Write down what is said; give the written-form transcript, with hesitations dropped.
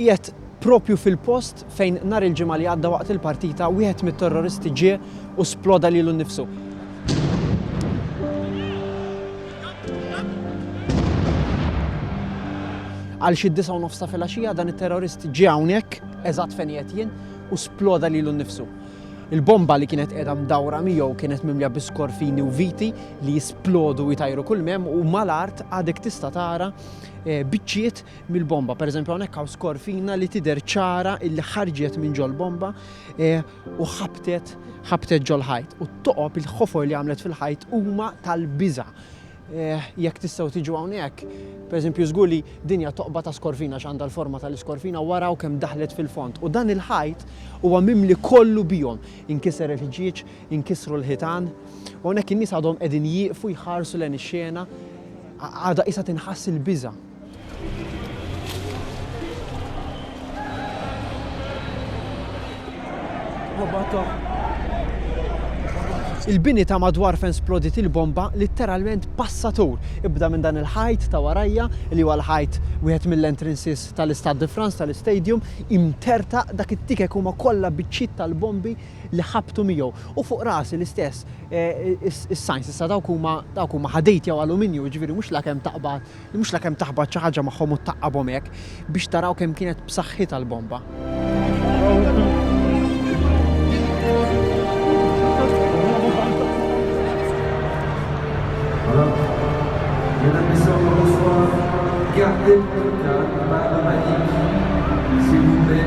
qiegħed propju fil-post fejn nhar il-ġimgħa li għadda waqt il-partita wieħed mit-terroristi ġie u sploda lilu nnifsu. Għal xi 9:30 ta' filgħaxija dan it-terrorist ġie hawnhekk eżatt fejn qiegħed jien u sploda lilu nnifsu. Il-bomba li kienet qiegħda mdawra miegħu kienet mimlija bi skorfini u viti li jisplodu u jtajru kull memm u mal-art għadek tista' tara biċċiet mill-bomba. Pereżempju hawnhekk hawn skorfina li tidher ċara illi ħarġet minn ġol bomba u ħabtet ġol ħajt. U t-toqob il-ħofor li għamlet fil-ħajt huma tal-biża'. Jekk tistgħu tiġu hawnhekk, pereżempju żgur li dinja toqba ta' skorfina x'għandha l-forma tal-iskorfina waraw kemm daħlet fil-fond. U dan il-ħajt huwa mimli kollu bihom. Inkiser il-ħġieġ, inkisru l-ħitan. U hawnhekk in-nies għadhom qegħdin jieqfu jħarsu lejn ix-xena għadha qisha tinħass il-biża'. Il-bini ta' madwar fejn splodit il-bomba litteralment passatur. Ibda minn dan il-ħajt ta' warajja li huwa l-ħajt wieħed mill-entrances tal-Stade de France tal-istadium imterta dak it-tikek huma kollha biċċiet tal-bombi li ħabtu miegħu. U fuq rasi l-istess is-sajns issa dawk huma ħadejt jew aluminju, ġifieri mhux lakemm taħbad xi ħaġa magħhom u taqqabhom hekk biex taraw kemm kienet b'saħħitha l-bomba. Mesdames et messieurs, bonsoir. Gardez votre calme, pas de panique. S'il vous plaît,